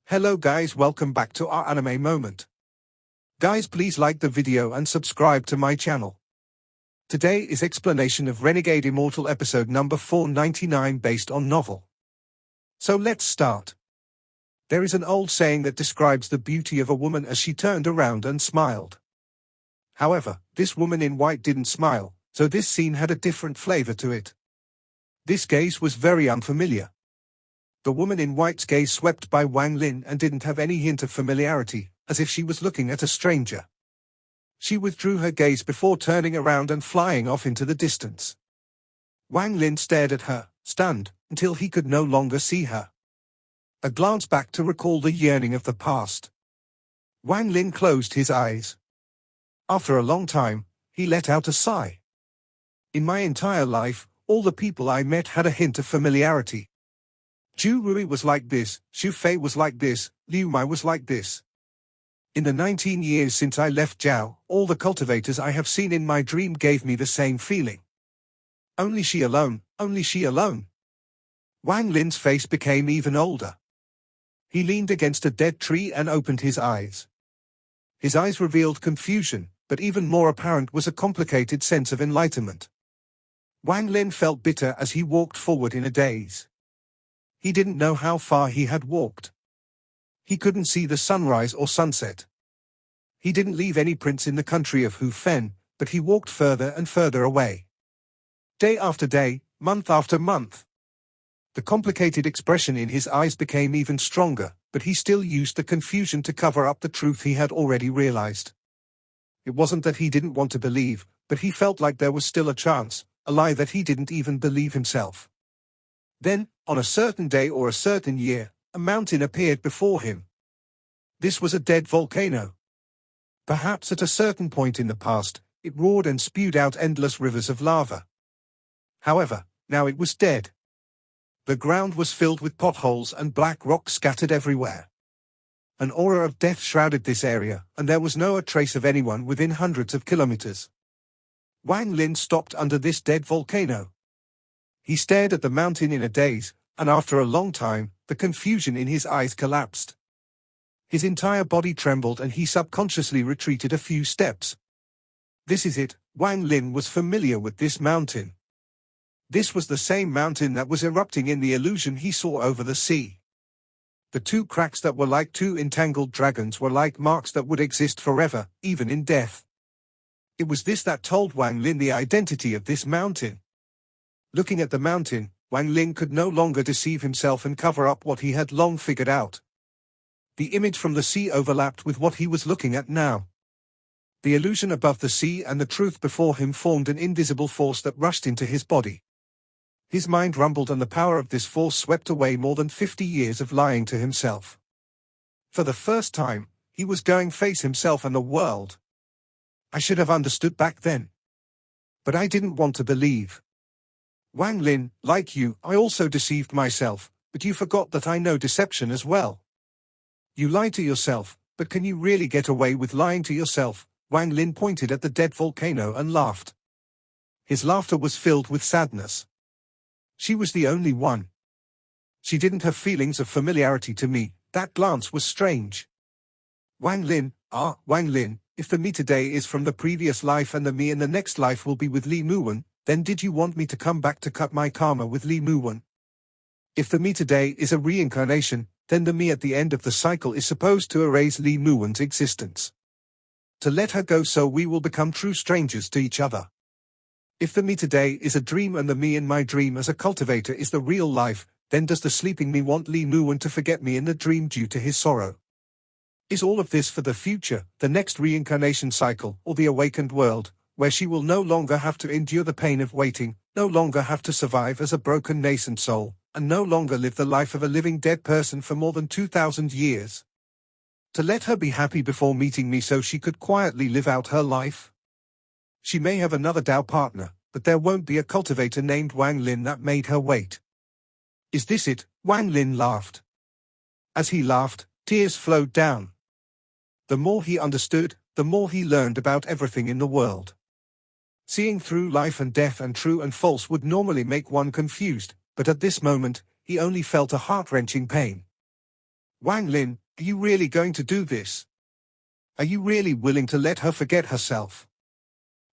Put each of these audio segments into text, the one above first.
Hello guys, welcome back to our anime moment. Guys, please like the video and subscribe to my channel. Today is explanation of Renegade Immortal episode number 499 based on novel. So let's start. There is an old saying that describes the beauty of a woman as she turned around and smiled. However, this woman in white didn't smile, so this scene had a different flavor to it. This gaze was very unfamiliar. The woman in white's gaze swept by Wang Lin and didn't have any hint of familiarity, as if she was looking at a stranger. She withdrew her gaze before turning around and flying off into the distance. Wang Lin stared at her, stunned, until he could no longer see her. A glance back to recall the yearning of the past. Wang Lin closed his eyes. After a long time, he let out a sigh. In my entire life, all the people I met had a hint of familiarity. Zhu Rui was like this, Xu Fei was like this, Liu Mai was like this. In the 19 years since I left Zhao, all the cultivators I have seen in my dream gave me the same feeling. Only she alone, only she alone. Wang Lin's face became even older. He leaned against a dead tree and opened his eyes. His eyes revealed confusion, but even more apparent was a complicated sense of enlightenment. Wang Lin felt bitter as he walked forward in a daze. He didn't know how far he had walked. He couldn't see the sunrise or sunset. He didn't leave any prints in the country of Hu Fen, but he walked further and further away. Day after day, month after month. The complicated expression in his eyes became even stronger, but he still used the confusion to cover up the truth he had already realized. It wasn't that he didn't want to believe, but he felt like there was still a chance, a lie that he didn't even believe himself. Then, on a certain day or a certain year, a mountain appeared before him. This was a dead volcano. Perhaps at a certain point in the past, it roared and spewed out endless rivers of lava. However, now it was dead. The ground was filled with potholes and black rocks scattered everywhere. An aura of death shrouded this area, and there was no trace of anyone within hundreds of kilometers. Wang Lin stopped under this dead volcano. He stared at the mountain in a daze, and after a long time, the confusion in his eyes collapsed. His entire body trembled and he subconsciously retreated a few steps. This is it, Wang Lin was familiar with this mountain. This was the same mountain that was erupting in the illusion he saw over the sea. The two cracks that were like two entangled dragons were like marks that would exist forever, even in death. It was this that told Wang Lin the identity of this mountain. Looking at the mountain, Wang Lin could no longer deceive himself and cover up what he had long figured out. The image from the sea overlapped with what he was looking at now. The illusion above the sea and the truth before him formed an invisible force that rushed into his body. His mind rumbled and the power of this force swept away more than 50 years of lying to himself. For the first time, he was going to face himself and the world. I should have understood back then. But I didn't want to believe. Wang Lin, like you, I also deceived myself, but you forgot that I know deception as well. You lie to yourself, but can you really get away with lying to yourself? Wang Lin pointed at the dead volcano and laughed. His laughter was filled with sadness. She was the only one. She didn't have feelings of familiarity to me, that glance was strange. Wang Lin, Wang Lin, if the me today is from the previous life and the me in the next life will be with Li Muan, then did you want me to come back to cut my karma with Li Muan? If the me today is a reincarnation, then the me at the end of the cycle is supposed to erase Li Muan's existence. To let her go so we will become true strangers to each other. If the me today is a dream and the me in my dream as a cultivator is the real life, then does the sleeping me want Li Muan to forget me in the dream due to his sorrow? Is all of this for the future, the next reincarnation cycle, or the awakened world, where she will no longer have to endure the pain of waiting, no longer have to survive as a broken nascent soul, and no longer live the life of a living dead person for more than 2,000 years? To let her be happy before meeting me so she could quietly live out her life? She may have another Dao partner, but there won't be a cultivator named Wang Lin that made her wait. Is this it? Wang Lin laughed. As he laughed, tears flowed down. The more he understood, the more he learned about everything in the world. Seeing through life and death and true and false would normally make one confused, but at this moment, he only felt a heart-wrenching pain. Wang Lin, are you really going to do this? Are you really willing to let her forget herself?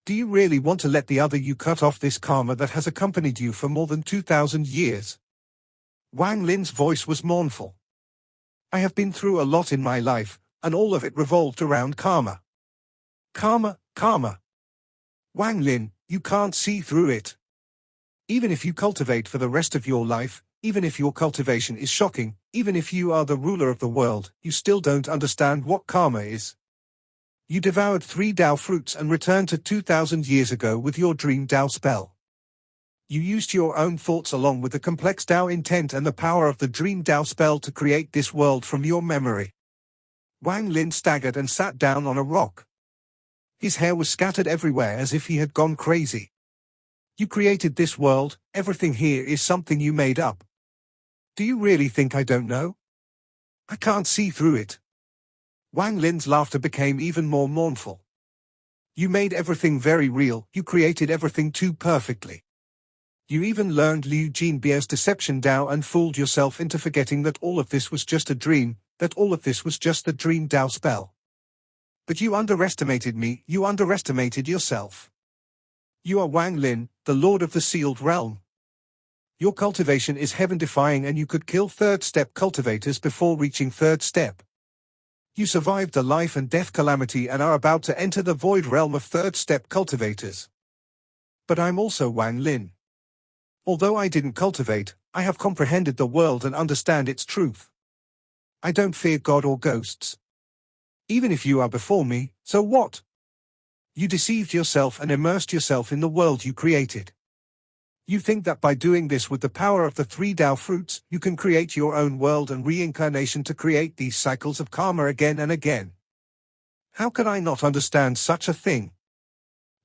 Do you really want to let the other you cut off this karma that has accompanied you for more than 2,000 years? Wang Lin's voice was mournful. I have been through a lot in my life, and all of it revolved around karma. Karma, karma. Wang Lin, you can't see through it. Even if you cultivate for the rest of your life, even if your cultivation is shocking, even if you are the ruler of the world, you still don't understand what karma is. You devoured 3 Dao fruits and returned to 2,000 years ago with your dream Dao spell. You used your own thoughts along with the complex Dao intent and the power of the dream Dao spell to create this world from your memory. Wang Lin staggered and sat down on a rock. His hair was scattered everywhere as if he had gone crazy. You created this world, everything here is something you made up. Do you really think I don't know? I can't see through it. Wang Lin's laughter became even more mournful. You made everything very real, you created everything too perfectly. You even learned Liu Jinbei's deception Dao and fooled yourself into forgetting that all of this was just a dream, that all of this was just the dream Dao spell. But you underestimated me, you underestimated yourself. You are Wang Lin, the Lord of the Sealed Realm. Your cultivation is heaven-defying and you could kill third-step cultivators before reaching third step. You survived a life and death calamity and are about to enter the void realm of third-step cultivators. But I'm also Wang Lin. Although I didn't cultivate, I have comprehended the world and understand its truth. I don't fear God or ghosts. Even if you are before me, so what? You deceived yourself and immersed yourself in the world you created. You think that by doing this with the power of the 3 Dao fruits, you can create your own world and reincarnation to create these cycles of karma again and again. How can I not understand such a thing?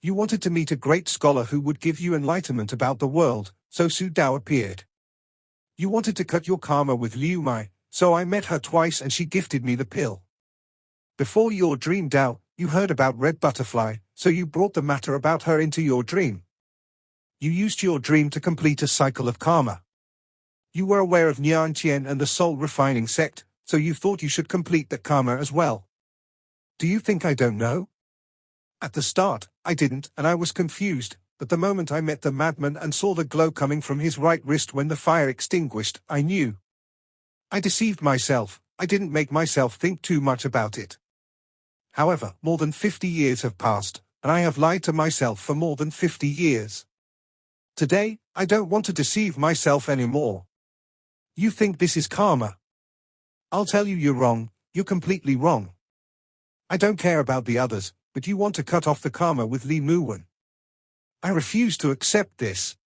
You wanted to meet a great scholar who would give you enlightenment about the world, so Su Dao appeared. You wanted to cut your karma with Liu Mai, so I met her twice and she gifted me the pill. Before your dream Dao, you heard about Red Butterfly, so you brought the matter about her into your dream. You used your dream to complete a cycle of karma. You were aware of Nian Qian and the soul refining sect, so you thought you should complete the karma as well. Do you think I don't know? At the start, I didn't, and I was confused, but the moment I met the madman and saw the glow coming from his right wrist when the fire extinguished, I knew. I deceived myself, I didn't make myself think too much about it. However, more than 50 years have passed, and I have lied to myself for more than 50 years. Today, I don't want to deceive myself anymore. You think this is karma? I'll tell you you're wrong, you're completely wrong. I don't care about the others, but you want to cut off the karma with Li Muan. I refuse to accept this.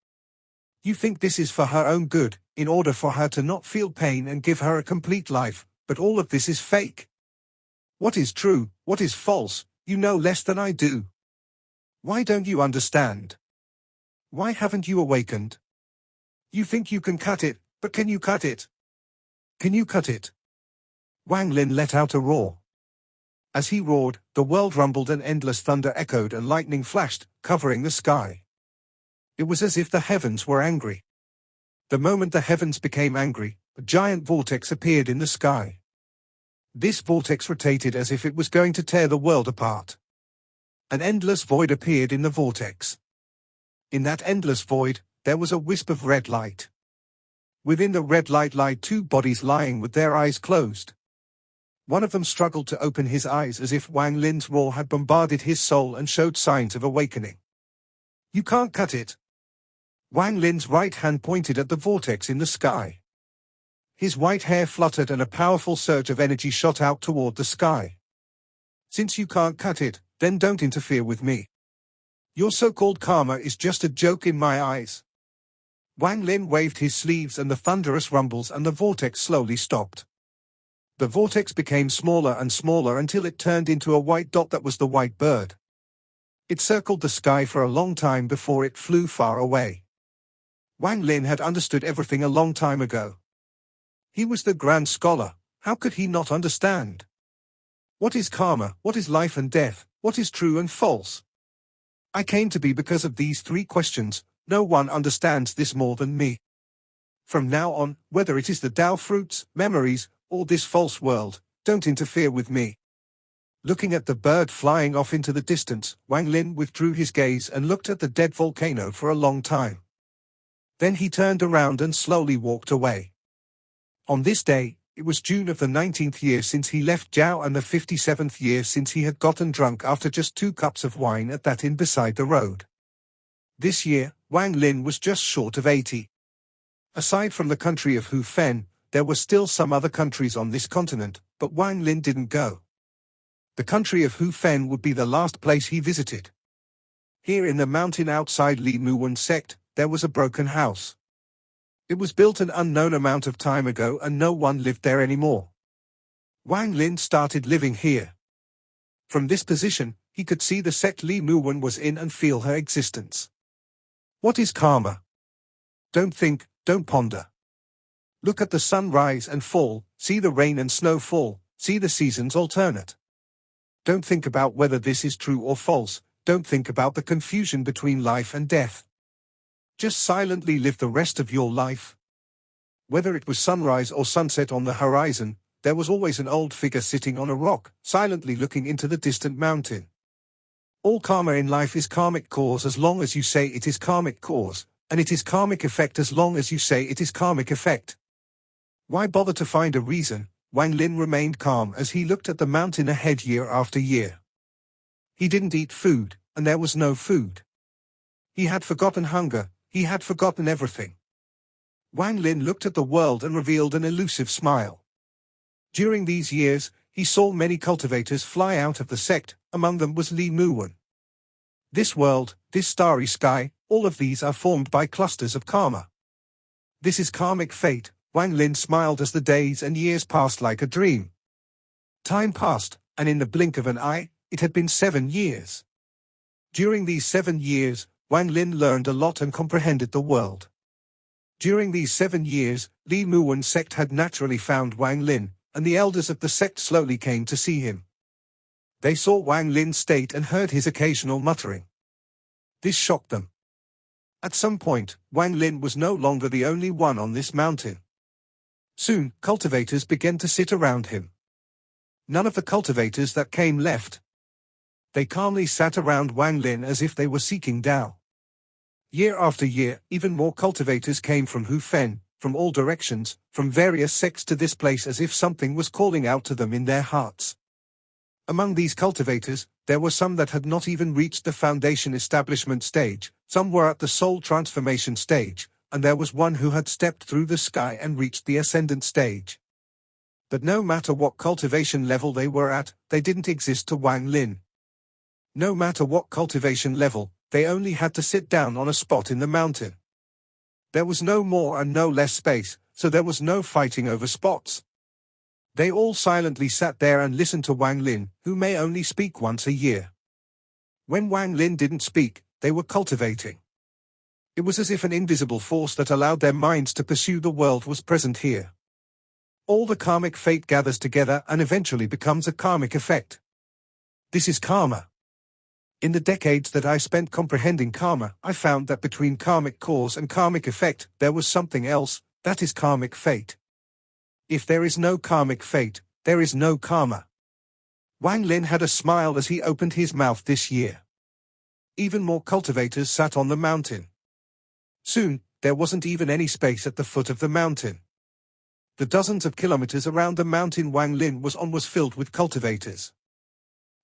You think this is for her own good, in order for her to not feel pain and give her a complete life, but all of this is fake. What is true, what is false, you know less than I do. Why don't you understand? Why haven't you awakened? You think you can cut it, but can you cut it? Can you cut it? Wang Lin let out a roar. As he roared, the world rumbled and endless thunder echoed and lightning flashed, covering the sky. It was as if the heavens were angry. The moment the heavens became angry, a giant vortex appeared in the sky. This vortex rotated as if it was going to tear the world apart. An endless void appeared in the vortex. In that endless void, there was a wisp of red light. Within the red light lay 2 bodies lying with their eyes closed. One of them struggled to open his eyes as if Wang Lin's roar had bombarded his soul and showed signs of awakening. You can't cut it. Wang Lin's right hand pointed at the vortex in the sky. His white hair fluttered and a powerful surge of energy shot out toward the sky. Since you can't cut it, then don't interfere with me. Your so-called karma is just a joke in my eyes. Wang Lin waved his sleeves and the thunderous rumbles and the vortex slowly stopped. The vortex became smaller and smaller until it turned into a white dot that was the white bird. It circled the sky for a long time before it flew far away. Wang Lin had understood everything a long time ago. He was the grand scholar, how could he not understand? What is karma, what is life and death, what is true and false? I came to be because of these 3 questions. No one understands this more than me. From now on, whether it is the Dao fruits, memories, or this false world, don't interfere with me. Looking at the bird flying off into the distance, Wang Lin withdrew his gaze and looked at the dead volcano for a long time. Then he turned around and slowly walked away. On this day, it was June of the 19th year since he left Zhao and the 57th year since he had gotten drunk after just 2 cups of wine at that inn beside the road. This year, Wang Lin was just short of 80. Aside from the country of Hu Fen, there were still some other countries on this continent, but Wang Lin didn't go. The country of Hu Fen would be the last place he visited. Here in the mountain outside Li Muan sect, there was a broken house. It was built an unknown amount of time ago and no one lived there anymore. Wang Lin started living here. From this position, he could see the sect Li Muan was in and feel her existence. What is karma? Don't think, don't ponder. Look at the sun rise and fall, see the rain and snow fall, see the seasons alternate. Don't think about whether this is true or false, don't think about the confusion between life and death. Just silently live the rest of your life. Whether it was sunrise or sunset on the horizon, there was always an old figure sitting on a rock, silently looking into the distant mountain. All karma in life is karmic cause as long as you say it is karmic cause, and it is karmic effect as long as you say it is karmic effect. Why bother to find a reason? Wang Lin remained calm as he looked at the mountain ahead year after year. He didn't eat food, and there was no food. He had forgotten hunger, he had forgotten everything. Wang Lin looked at the world and revealed an elusive smile. During these years, he saw many cultivators fly out of the sect, among them was Li Muan. This world, this starry sky, all of these are formed by clusters of karma. This is karmic fate. Wang Lin smiled as the days and years passed like a dream. Time passed, and in the blink of an eye, it had been 7 years. During these 7 years, Wang Lin learned a lot and comprehended the world. During these 7 years, Li Muan's sect had naturally found Wang Lin, and the elders of the sect slowly came to see him. They saw Wang Lin's state and heard his occasional muttering. This shocked them. At some point, Wang Lin was no longer the only one on this mountain. Soon, cultivators began to sit around him. None of the cultivators that came left. They calmly sat around Wang Lin as if they were seeking Tao. Year after year, even more cultivators came from Hu Fen, from all directions, from various sects to this place as if something was calling out to them in their hearts. Among these cultivators, there were some that had not even reached the foundation establishment stage, some were at the soul transformation stage, and there was one who had stepped through the sky and reached the ascendant stage. But no matter what cultivation level they were at, they didn't exist to Wang Lin. No matter what cultivation level, they only had to sit down on a spot in the mountain. There was no more and no less space, so there was no fighting over spots. They all silently sat there and listened to Wang Lin, who may only speak once a year. When Wang Lin didn't speak, they were cultivating. It was as if an invisible force that allowed their minds to pursue the world was present here. All the karmic fate gathers together and eventually becomes a karmic effect. This is karma. In the decades that I spent comprehending karma, I found that between karmic cause and karmic effect, there was something else, that is karmic fate. If there is no karmic fate, there is no karma. Wang Lin had a smile as he opened his mouth this year. Even more cultivators sat on the mountain. Soon, there wasn't even any space at the foot of the mountain. The dozens of kilometers around the mountain Wang Lin was on was filled with cultivators.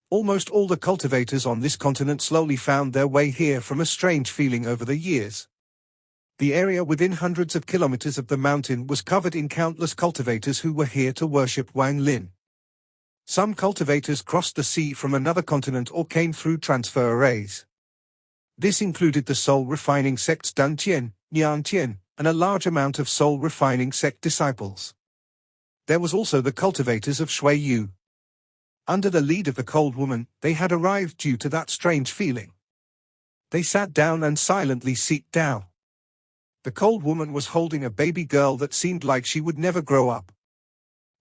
Almost all the cultivators on this continent slowly found their way here from a strange feeling over the years. The area within hundreds of kilometers of the mountain was covered in countless cultivators who were here to worship Wang Lin. Some cultivators crossed the sea from another continent or came through transfer arrays. This included the soul refining sects Dan Tian, Nian Tian, and a large amount of soul refining sect disciples. There was also the cultivators of Shui Yu. Under the lead of the cold woman, they had arrived due to that strange feeling. They sat down and silently seeked Tao. The cold woman was holding a baby girl that seemed like she would never grow up.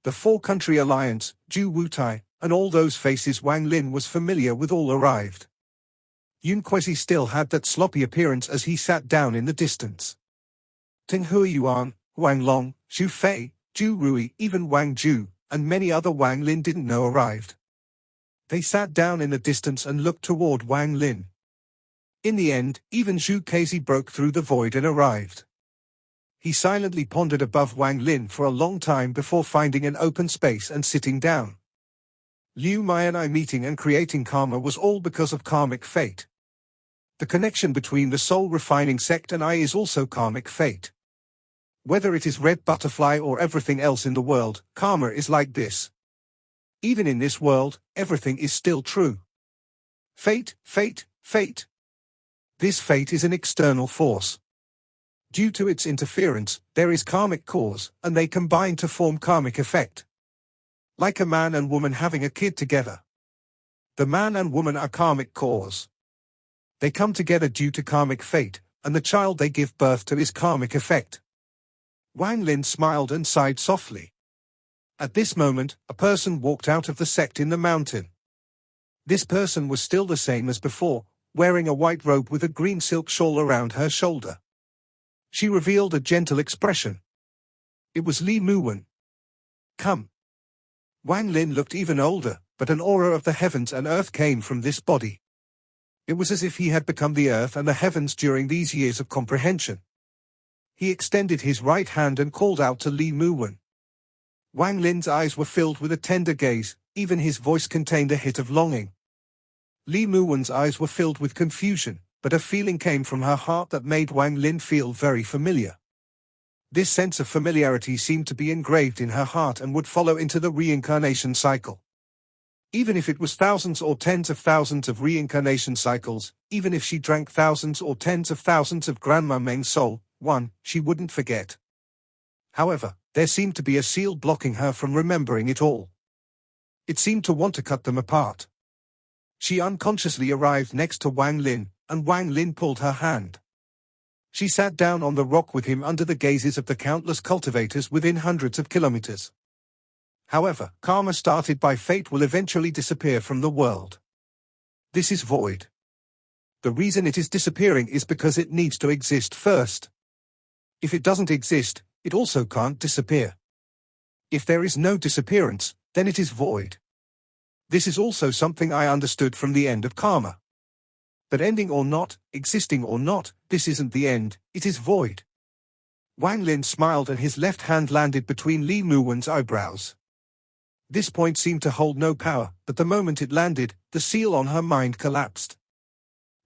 The Four-Country Alliance, Zhu Wutai, and all those faces Wang Lin was familiar with all arrived. Yun Kuezi still had that sloppy appearance as he sat down in the distance. Ting Huiyuan, Huang Long, Xu Fei, Ju Rui, even Wang Ju, and many other Wang Lin didn't know arrived. They sat down in the distance and looked toward Wang Lin. In the end, even Zhu Kezi broke through the void and arrived. He silently pondered above Wang Lin for a long time before finding an open space and sitting down. Li Muan I meeting and creating karma was all because of karmic fate. The connection between the soul refining sect and I is also karmic fate. Whether it is red butterfly or everything else in the world, karma is like this. Even in this world, everything is still true. Fate, fate, fate. This fate is an external force. Due to its interference, there is karmic cause, and they combine to form karmic effect. Like a man and woman having a kid together. The man and woman are karmic cause. They come together due to karmic fate, and the child they give birth to is karmic effect. Wang Lin smiled and sighed softly. At this moment, a person walked out of the sect in the mountain. This person was still the same as before, wearing a white robe with a green silk shawl around her shoulder. She revealed a gentle expression. It was Li Muan. Come. Wang Lin looked even older, but an aura of the heavens and earth came from this body. It was as if he had become the earth and the heavens during these years of comprehension. He extended his right hand and called out to Li Muan. Wang Lin's eyes were filled with a tender gaze, even his voice contained a hit of longing. Li Muan's eyes were filled with confusion, but a feeling came from her heart that made Wang Lin feel very familiar. This sense of familiarity seemed to be engraved in her heart and would follow into the reincarnation cycle. Even if it was thousands or tens of thousands of reincarnation cycles, even if she drank thousands or tens of thousands of Grandma Meng's soul, she wouldn't forget. However, there seemed to be a seal blocking her from remembering it all. It seemed to want to cut them apart. She unconsciously arrived next to Wang Lin, and Wang Lin pulled her hand. She sat down on the rock with him under the gazes of the countless cultivators within hundreds of kilometers. However, karma started by fate will eventually disappear from the world. This is void. The reason it is disappearing is because it needs to exist first. If it doesn't exist, it also can't disappear. If there is no disappearance, then it is void. This is also something I understood from the end of karma. But ending or not, existing or not, this isn't the end, it is void. Wang Lin smiled and his left hand landed between Li Muan's eyebrows. This point seemed to hold no power, but the moment it landed, the seal on her mind collapsed.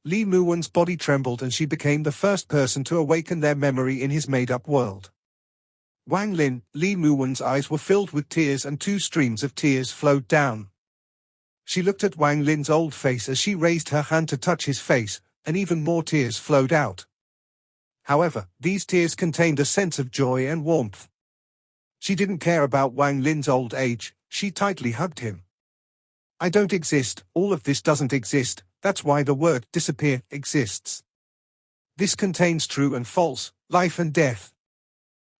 Li Muan's body trembled and she became the first person to awaken their memory in his made-up world. Wang Lin, Li Muan's eyes were filled with tears and 2 streams of tears flowed down. She looked at Wang Lin's old face as she raised her hand to touch his face, and even more tears flowed out. However, these tears contained a sense of joy and warmth. She didn't care about Wang Lin's old age, she tightly hugged him. I don't exist, all of this doesn't exist, that's why the word disappear exists. This contains true and false, life and death.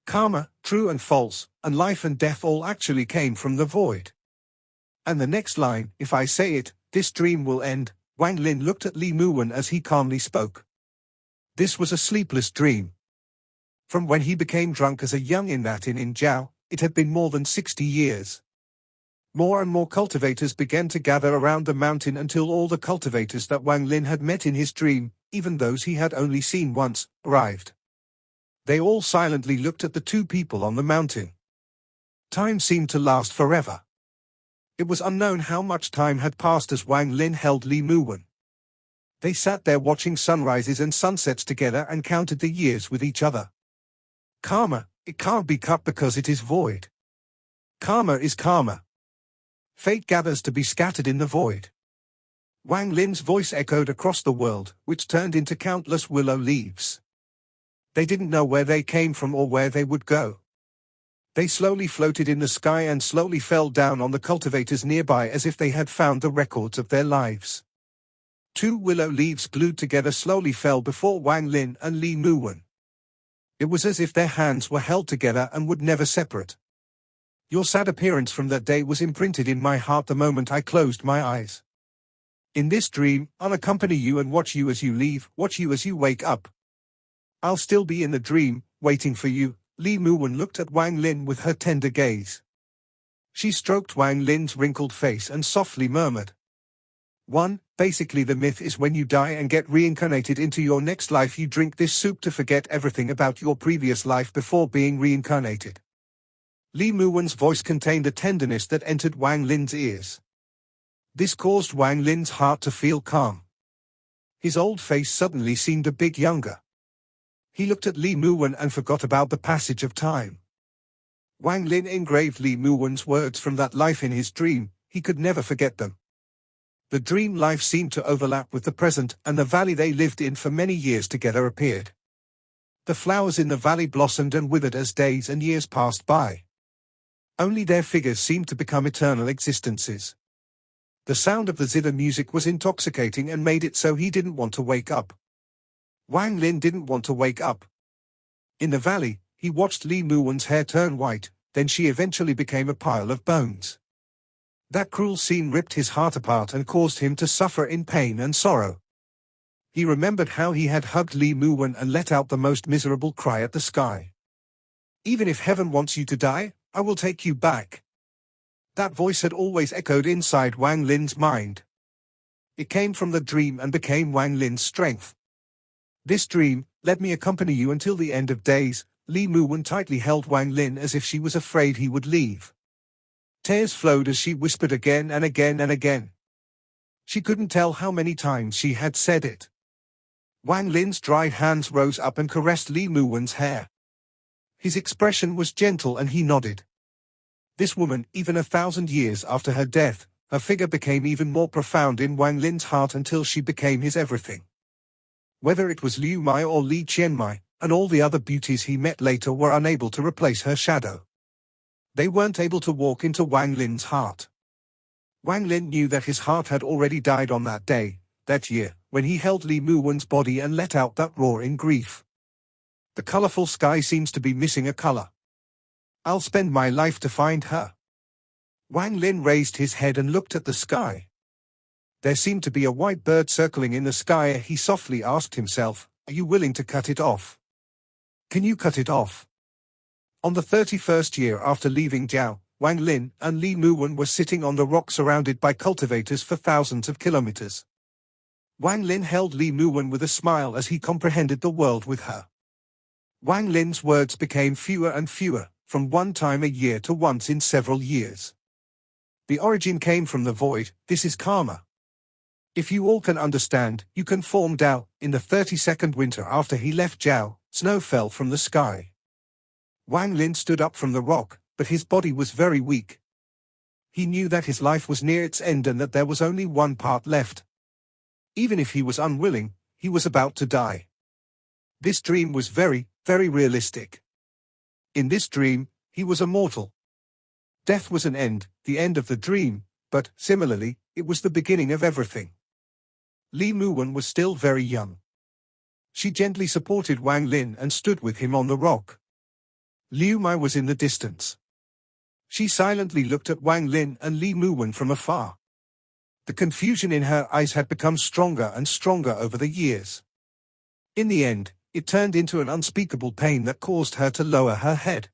Karma, true and false, and life and death all actually came from the void. And the next line, if I say it, this dream will end. Wang Lin looked at Li Muan as he calmly spoke. This was a sleepless dream. From when he became drunk as a young in Jiao, it had been more than 60 years. More and more cultivators began to gather around the mountain until all the cultivators that Wang Lin had met in his dream, even those he had only seen once, arrived. They all silently looked at the 2 people on the mountain. Time seemed to last forever. It was unknown how much time had passed as Wang Lin held Li Muan. They sat there watching sunrises and sunsets together and counted the years with each other. Karma, it can't be cut because it is void. Karma is karma. Fate gathers to be scattered in the void. Wang Lin's voice echoed across the world, which turned into countless willow leaves. They didn't know where they came from or where they would go. They slowly floated in the sky and slowly fell down on the cultivators nearby as if they had found the records of their lives. 2 willow leaves glued together slowly fell before Wang Lin and Li Muan. It was as if their hands were held together and would never separate. Your sad appearance from that day was imprinted in my heart the moment I closed my eyes. In this dream, I'll accompany you and watch you as you leave, watch you as you wake up. I'll still be in the dream, waiting for you, Li Muan looked at Wang Lin with her tender gaze. She stroked Wang Lin's wrinkled face and softly murmured. Basically the myth is when you die and get reincarnated into your next life you drink this soup to forget everything about your previous life before being reincarnated. Li Muan's voice contained a tenderness that entered Wang Lin's ears. This caused Wang Lin's heart to feel calm. His old face suddenly seemed a bit younger. He looked at Li Muan and forgot about the passage of time. Wang Lin engraved Li Muan's words from that life in his dream. He could never forget them. The dream life seemed to overlap with the present, and the valley they lived in for many years together appeared. The flowers in the valley blossomed and withered as days and years passed by. Only their figures seemed to become eternal existences. The sound of the zither music was intoxicating and made it so he didn't want to wake up. Wang Lin didn't want to wake up. In the valley, he watched Li Muan's hair turn white, then she eventually became a pile of bones. That cruel scene ripped his heart apart and caused him to suffer in pain and sorrow. He remembered how he had hugged Li Muan and let out the most miserable cry at the sky. Even if heaven wants you to die, I will take you back. That voice had always echoed inside Wang Lin's mind. It came from the dream and became Wang Lin's strength. This dream, let me accompany you until the end of days. Li Muan tightly held Wang Lin as if she was afraid he would leave. Tears flowed as she whispered again and again and again. She couldn't tell how many times she had said it. Wang Lin's dried hands rose up and caressed Li Muan's hair. His expression was gentle and he nodded. This woman, even 1,000 years after her death, her figure became even more profound in Wang Lin's heart until she became his everything. Whether it was Liu Mai or Li Qianmai, and all the other beauties he met later were unable to replace her shadow. They weren't able to walk into Wang Lin's heart. Wang Lin knew that his heart had already died on that day, that year, when he held Li Muan's body and let out that roar in grief. The colorful sky seems to be missing a color. I'll spend my life to find her. Wang Lin raised his head and looked at the sky. There seemed to be a white bird circling in the sky. He softly asked himself, are you willing to cut it off? Can you cut it off? On the 31st year after leaving Jiao, Wang Lin and Li Muan were sitting on the rock surrounded by cultivators for thousands of kilometers. Wang Lin held Li Muan with a smile as he comprehended the world with her. Wang Lin's words became fewer and fewer, from one time a year to once in several years. The origin came from the void. This is karma. If you all can understand, you can form Dao. In the 32nd winter after he left Jiao, snow fell from the sky. Wang Lin stood up from the rock, but his body was very weak. He knew that his life was near its end and that there was only one part left. Even if he was unwilling, he was about to die. This dream was very, very realistic. In this dream, he was immortal. Death was an end, the end of the dream, but, similarly, it was the beginning of everything. Li Muan was still very young. She gently supported Wang Lin and stood with him on the rock. Liu Mai was in the distance. She silently looked at Wang Lin and Li Muan from afar. The confusion in her eyes had become stronger and stronger over the years. In the end, it turned into an unspeakable pain that caused her to lower her head.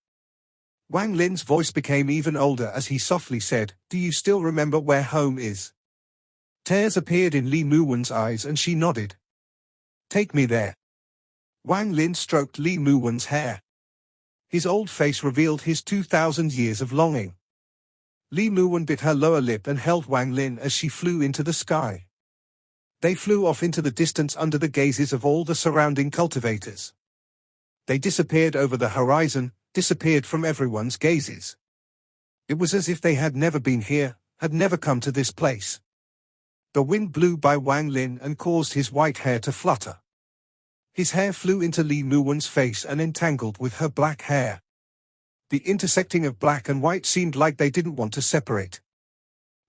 Wang Lin's voice became even older as he softly said, do you still remember where home is? Tears appeared in Li Muan's eyes and she nodded. Take me there. Wang Lin stroked Li Muan's hair. His old face revealed his 2,000 years of longing. Li Muan bit her lower lip and held Wang Lin as she flew into the sky. They flew off into the distance under the gazes of all the surrounding cultivators. They disappeared over the horizon, disappeared from everyone's gazes. It was as if they had never been here, had never come to this place. The wind blew by Wang Lin and caused his white hair to flutter. His hair flew into Li Muan's face and entangled with her black hair. The intersecting of black and white seemed like they didn't want to separate.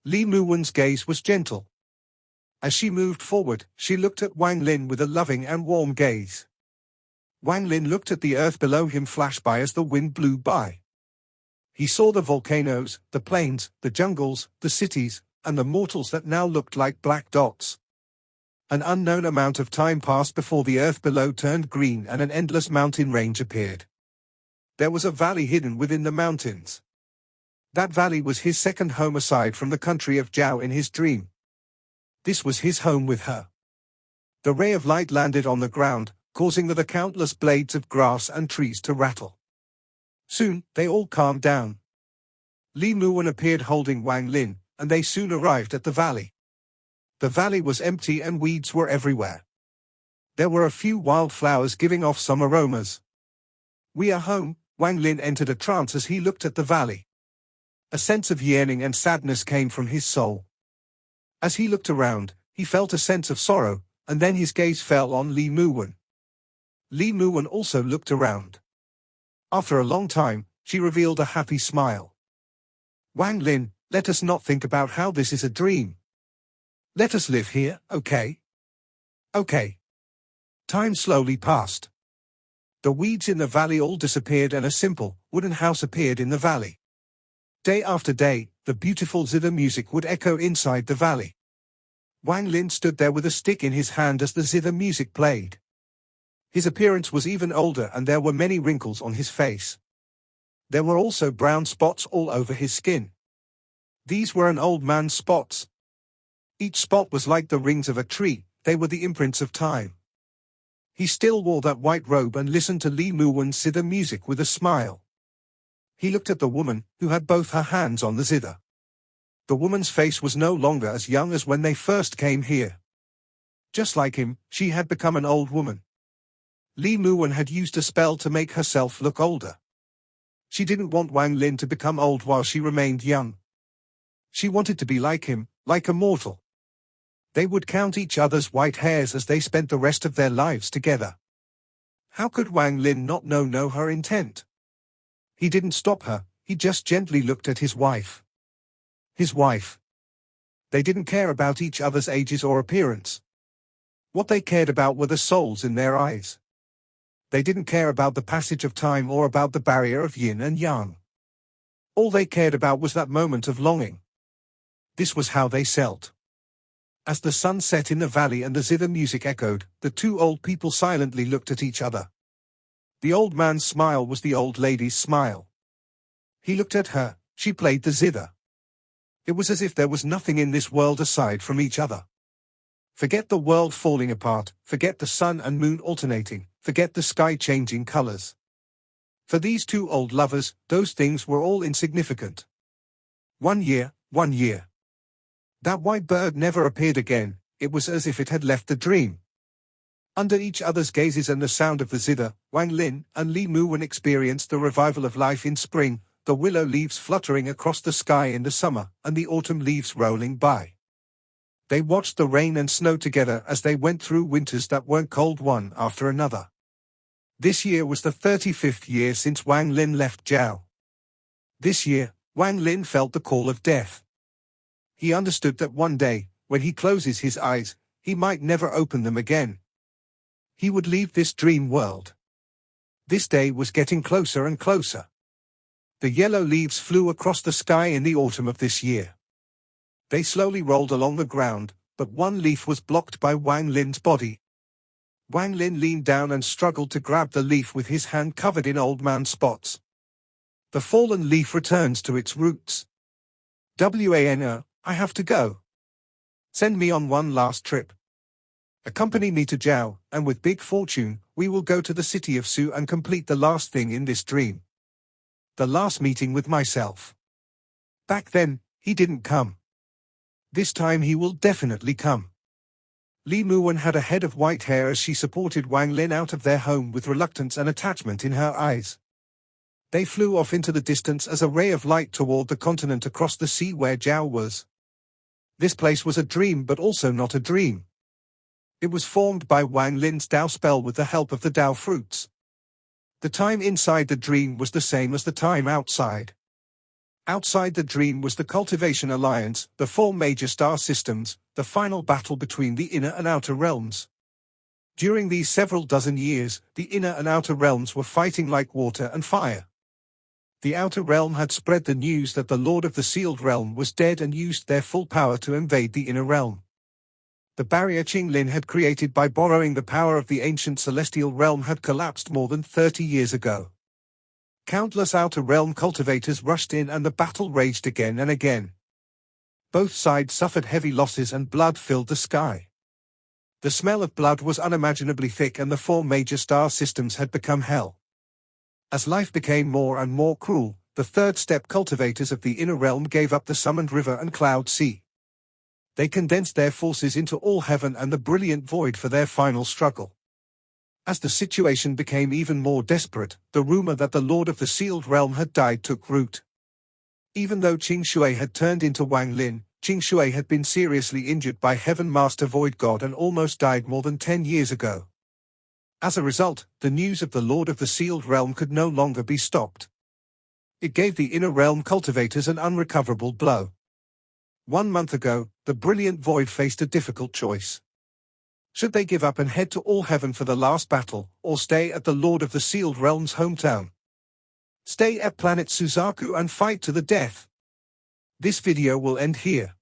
Li Muan's gaze was gentle. As she moved forward, she looked at Wang Lin with a loving and warm gaze. Wang Lin looked at the earth below him flash by as the wind blew by. He saw the volcanoes, the plains, the jungles, the cities, and the mortals that now looked like black dots. An unknown amount of time passed before the earth below turned green and an endless mountain range appeared. there was a valley hidden within the mountains. That valley was his second home aside from the country of Zhao in his dream. This was his home with her. The ray of light landed on the ground, causing the countless blades of grass and trees to rattle. Soon, they all calmed down. Li Muan appeared holding Wang Lin, and they soon arrived at the valley. The valley was empty and weeds were everywhere. There were a few wildflowers giving off some aromas. "We are home," Wang Lin entered a trance as he looked at the valley. A sense of yearning and sadness came from his soul. As he looked around, he felt a sense of sorrow, and then his gaze fell on Li Muan. Li Muan also looked around. After a long time, she revealed a happy smile. "Wang Lin, let us not think about how this is a dream. Let us live here, okay?" "Okay." Time slowly passed. The weeds in the valley all disappeared and a simple, wooden house appeared in the valley. Day after day, the beautiful zither music would echo inside the valley. Wang Lin stood there with a stick in his hand as the zither music played. His appearance was even older and there were many wrinkles on his face. There were also brown spots all over his skin. These were an old man's spots. Each spot was like the rings of a tree, they were the imprints of time. He still wore that white robe and listened to Li Muan's zither music with a smile. He looked at the woman, who had both her hands on the zither. The woman's face was no longer as young as when they first came here. Just like him, she had become an old woman. Li Muan had used a spell to make herself look older. She didn't want Wang Lin to become old while she remained young. She wanted to be like him, like a mortal. They would count each other's white hairs as they spent the rest of their lives together. How could Wang Lin not know her intent? He didn't stop her, he just gently looked at his wife. His wife. They didn't care about each other's ages or appearance. What they cared about were the souls in their eyes. They didn't care about the passage of time or about the barrier of yin and yang. All they cared about was that moment of longing. This was how they felt. As the sun set in the valley and the zither music echoed, the two old people silently looked at each other. The old man's smile was the old lady's smile. He looked at her, she played the zither. It was as if there was nothing in this world aside from each other. Forget the world falling apart, forget the sun and moon alternating, forget the sky changing colors. For these two old lovers, those things were all insignificant. 1 year, 1 year. That white bird never appeared again, it was as if it had left the dream. Under each other's gazes and the sound of the zither, Wang Lin and Li Muan experienced the revival of life in spring, the willow leaves fluttering across the sky in the summer, and the autumn leaves rolling by. They watched the rain and snow together as they went through winters that weren't cold one after another. This year was the 35th year since Wang Lin left Zhao. This year, Wang Lin felt the call of death. He understood that one day, when he closes his eyes, he might never open them again. He would leave this dream world. This day was getting closer and closer. The yellow leaves flew across the sky in the autumn of this year. They slowly rolled along the ground, but one leaf was blocked by Wang Lin's body. Wang Lin leaned down and struggled to grab the leaf with his hand covered in old man spots. The fallen leaf returns to its roots. "Wano, I have to go. Send me on one last trip. Accompany me to Zhao, and with big fortune, we will go to the city of Su and complete the last thing in this dream. The last meeting with myself." Back then, he didn't come. This time he will definitely come. Li Muan had a head of white hair as she supported Wang Lin out of their home with reluctance and attachment in her eyes. They flew off into the distance as a ray of light toward the continent across the sea where Zhao was. This place was a dream but also not a dream. It was formed by Wang Lin's Dao spell with the help of the Dao fruits. The time inside the dream was the same as the time outside. Outside the dream was the Cultivation Alliance, the 4 major star systems, the final battle between the inner and outer realms. During these several dozen years, the inner and outer realms were fighting like water and fire. The outer realm had spread the news that the Lord of the Sealed Realm was dead and used their full power to invade the inner realm. The barrier Qinglin had created by borrowing the power of the ancient celestial realm had collapsed more than 30 years ago. Countless Outer Realm cultivators rushed in and the battle raged again and again. Both sides suffered heavy losses and blood filled the sky. The smell of blood was unimaginably thick and the 4 major star systems had become hell. As life became more and more cruel, the third step cultivators of the inner realm gave up the summoned river and cloud sea. They condensed their forces into all heaven and the brilliant void for their final struggle. As the situation became even more desperate, the rumor that the Lord of the Sealed Realm had died took root. Even though Qing Shui had turned into Wang Lin, Qing Shui had been seriously injured by Heaven Master Void God and almost died more than 10 years ago. As a result, the news of the Lord of the Sealed Realm could no longer be stopped. It gave the inner realm cultivators an unrecoverable blow. 1 month ago, the brilliant Void faced a difficult choice. Should they give up and head to All Heaven for the last battle, or stay at the Lord of the Sealed Realm's hometown? Stay at planet Suzaku and fight to the death. This video will end here.